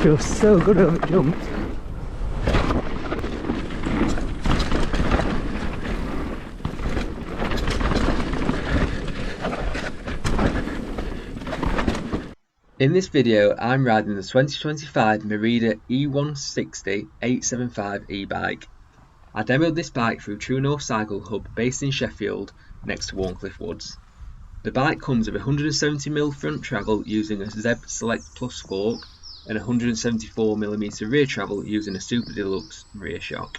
feels so good over jumps. In this video, I'm riding the 2025 Merida eONE-SIXTY 875 e-bike. I demoed this bike through True North Cycle Hub based in Sheffield next to Warncliffe Woods. The bike comes with 170mm front travel using a ZEB Select Plus fork and 174mm rear travel using a Super Deluxe rear shock.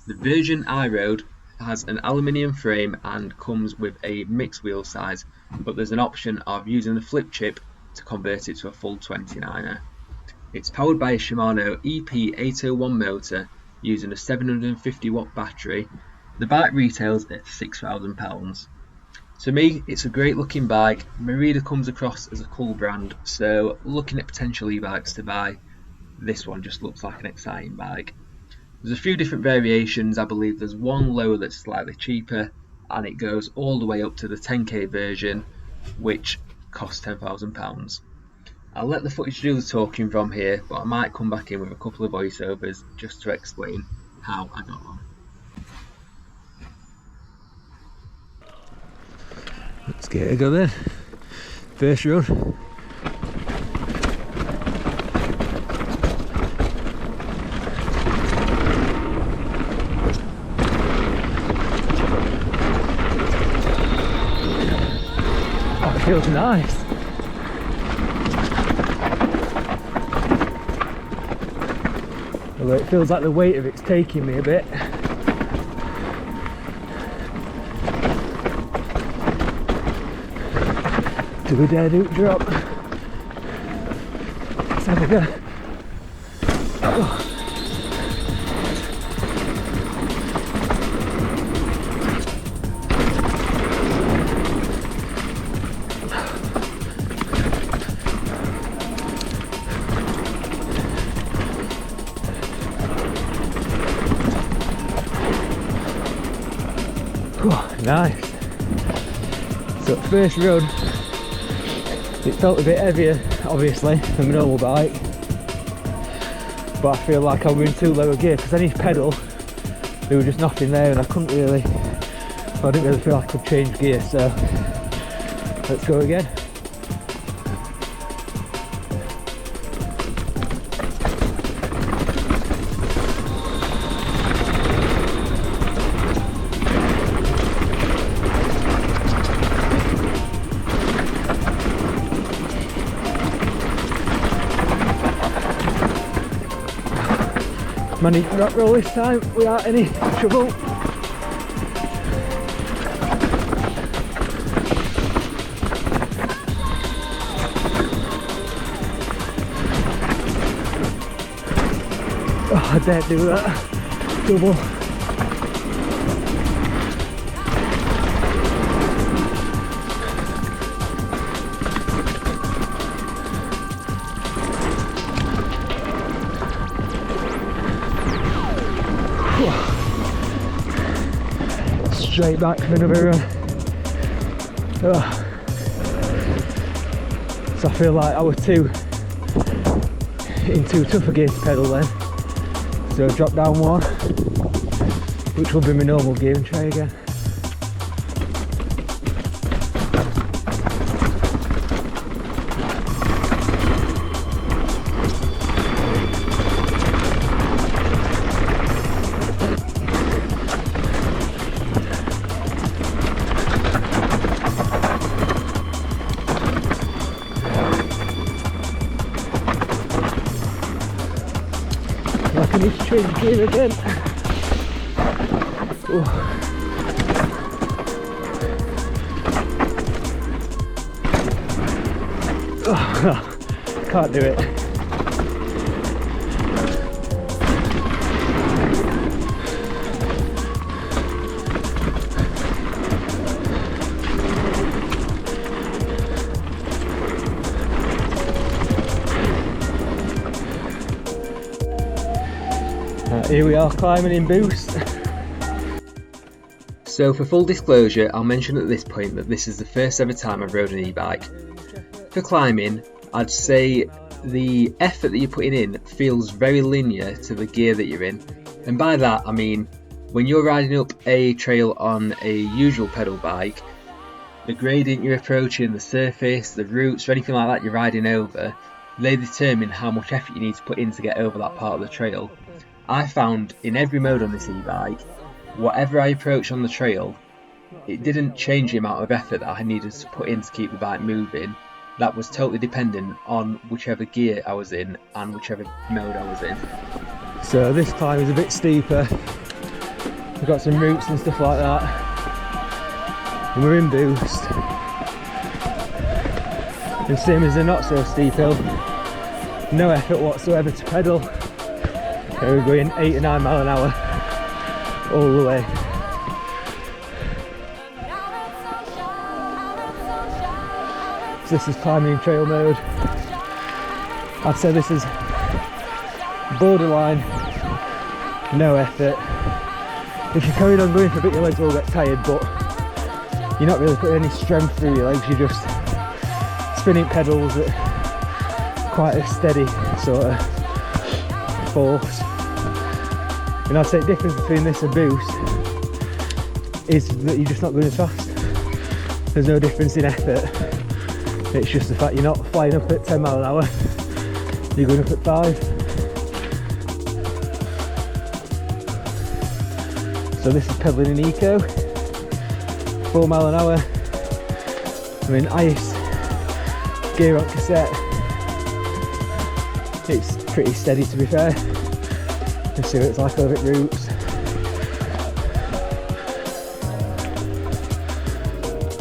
The version I rode has an aluminium frame and comes with a mixed wheel size, but there's an option of using the flip chip to convert it to a full 29er. It's powered by a Shimano EP801 motor using a 750-watt battery. The bike retails at £6,000. To me, it's a great looking bike. Merida comes across as a cool brand, so looking at potential e-bikes to buy, this one just looks like an exciting bike. There's a few different variations. I believe there's one lower that's slightly cheaper, and it goes all the way up to the 10k version, which costs £10,000. I'll let the footage do the talking from here, but I might come back in with a couple of voiceovers just to explain how I got on. Let's get it go then. First run. Oh, it feels nice. Although it feels like the weight of it's taking me a bit. Do a dead hook drop. Let's have a go. Oh. Oh, nice. So first run, it felt a bit heavier, obviously, than my normal bike, but I feel like I was in too low a gear because any pedal, there was just nothing there, and I couldn't really, I didn't really feel like I could change gear. So let's go again. Managed to not roll this time without any trouble. Oh, I daren't do that. Double. Straight back for another run. So I feel like I was in too tough a gear to pedal then. So drop down one, which will be my normal gear, and try again. I need to change gear again. Oh, can't do it. Here we are climbing in boost. So for full disclosure, I'll mention at this point that this is the first ever time I've rode an e-bike. For climbing, I'd say the effort that you're putting in feels very linear to the gear that you're in. And by that I mean, when you're riding up a trail on a usual pedal bike, the gradient you're approaching, the surface, the roots, or anything like that you're riding over, they determine how much effort you need to put in to get over that part of the trail. I found in every mode on this e-bike, whatever I approached on the trail, it didn't change the amount of effort that I needed to put in to keep the bike moving. That was totally dependent on whichever gear I was in and whichever mode I was in. So this climb is a bit steeper. We've got some roots and stuff like that. And we're in boost. And same as the not so steep hill, no effort whatsoever to pedal. And we're going 8 or 9 miles an hour all the way. So this is climbing in trail mode. I'd say this is borderline no effort. If you're carrying on going for a bit, your legs will get tired, but you're not really putting any strength through your legs, you're just spinning pedals at quite a steady sort of force. And I'd say the difference between this and boost is that you're just not going as fast. There's no difference in effort. It's just the fact you're not flying up at 10 miles an hour, you're going up at 5. So this is pedaling in eco, 4 miles an hour. I'm in ice, gear on cassette. It's pretty steady to be fair. Let's see what it's like over at roots.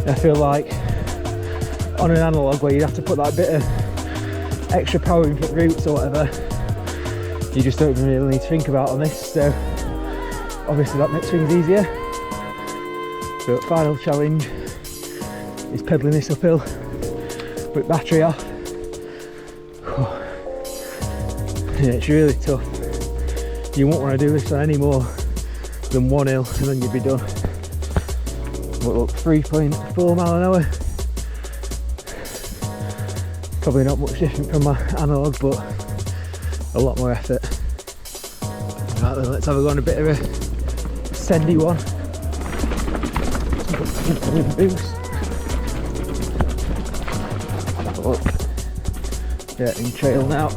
I feel like on an analogue where you'd have to put that bit of extra power in for roots or whatever, you just don't really need to think about on this, so obviously that makes things easier. So final challenge is pedaling this uphill with battery off. Yeah, it's really tough. You won't want to do this on any more than 1 hill and then you'd be done. But look, 3.4 miles an hour. Probably not much different from my analogue, but a lot more effort. Right then, let's have a go on a bit of a sendy one. Boost. Look, yeah, in trail now.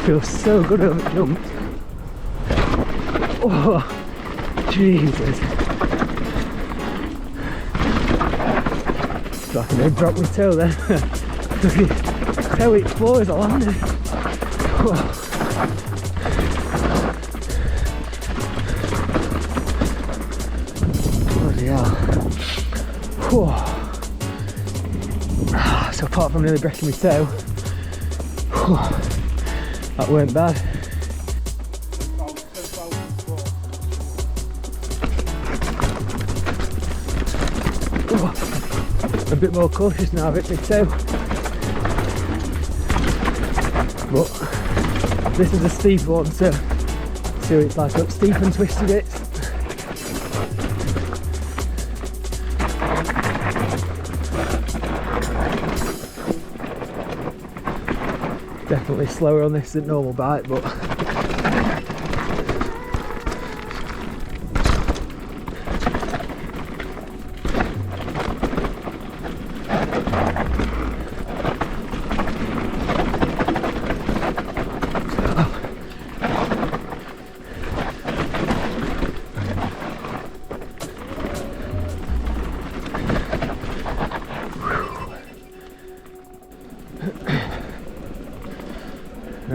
Feels so good when it jumped. Oh, Jesus. So I can then drop my toe there. Toe hit floor as I landed. Oh. Bloody hell. Oh. So apart from nearly breaking my toe, that weren't bad. Oh, a bit more cautious now, I've hit my toe. But this is a steep one, so see what it's like up steep and twisty bits. Definitely slower on this than normal bike, but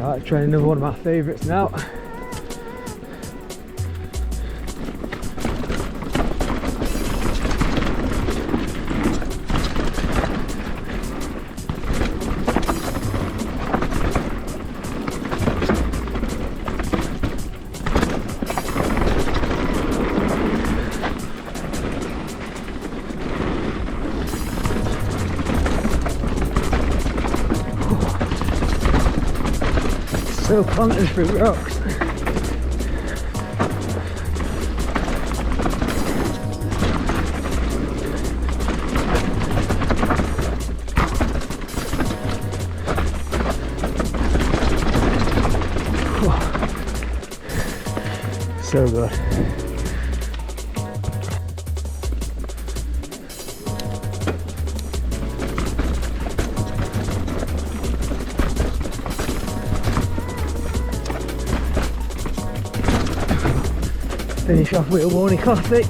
right, trying another one of my favourites now. so planted through rocks. So good. Finish off with a Warney Classic.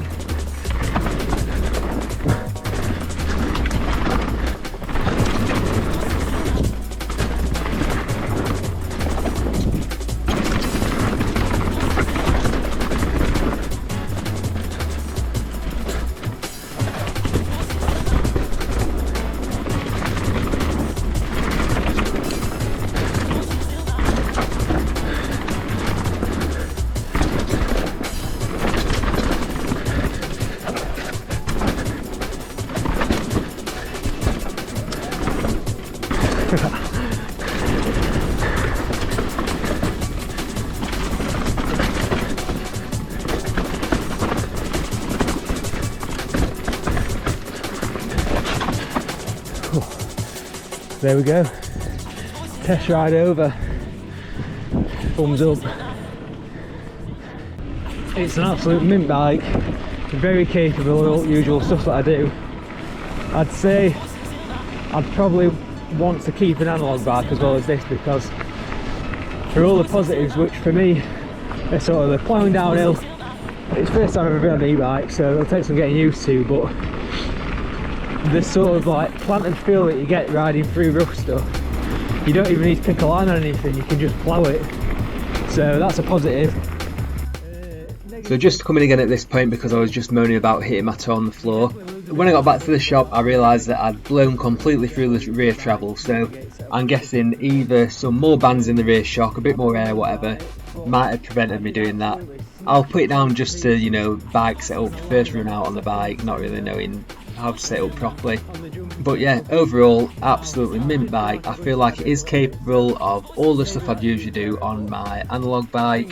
There we go, test ride over, thumbs up. It's an absolute mint bike, very capable of all the usual stuff that I do. I'd say I'd probably want to keep an analogue bike as well as this, because for all the positives, which for me are sort of the ploughing downhill, it's the first time I've ever been on an e-bike, so it'll take some getting used to, but the sort of like planted feel that you get riding through rough stuff, you don't even need to pick a line on anything, you can just plough it, so that's a positive. So just coming again at this point because I was just moaning about hitting my toe on the floor. When I got back to the shop I realised that I'd blown completely through the rear treble, so I'm guessing either some more bands in the rear shock, a bit more air, whatever, might have prevented me doing that. I'll put it down just to, you know, bike set up, first run out on the bike, not really knowing how to set up properly. But yeah, overall absolutely mint bike. I feel like it is capable of all the stuff I'd usually do on my analogue bike.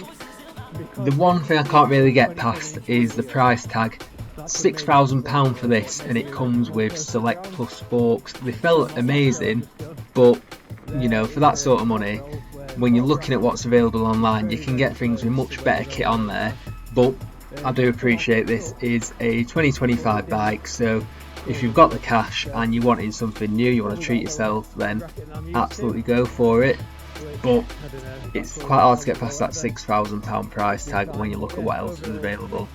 The one thing I can't really get past is the price tag. £6,000 for this, and it comes with Select Plus spokes. They felt amazing, but you know, for that sort of money, when you're looking at what's available online, you can get things with much better kit on there. But I do appreciate this is a 2025 bike, so if you've got the cash and you're wanting something new, you want to treat yourself, then absolutely go for it. But it's quite hard to get past that £6,000 price tag when you look at what else is available.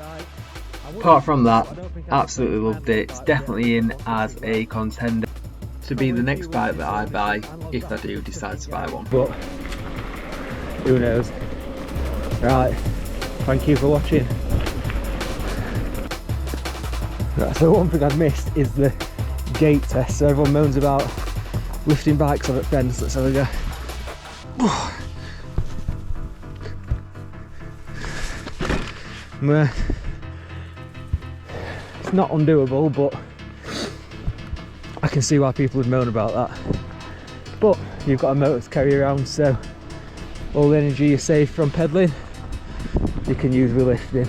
Apart from that, absolutely loved it. It's definitely in as a contender to be the next bike that I buy if I do decide to buy one. But who knows? Right, thank you for watching. Right, so one thing I've missed is the gate test. So everyone moans about lifting bikes on at fence. Let's have a go. It's not undoable, but I can see why people would moan about that. But you've got a motor to carry around, so all the energy you save from pedalling you can use with lifting.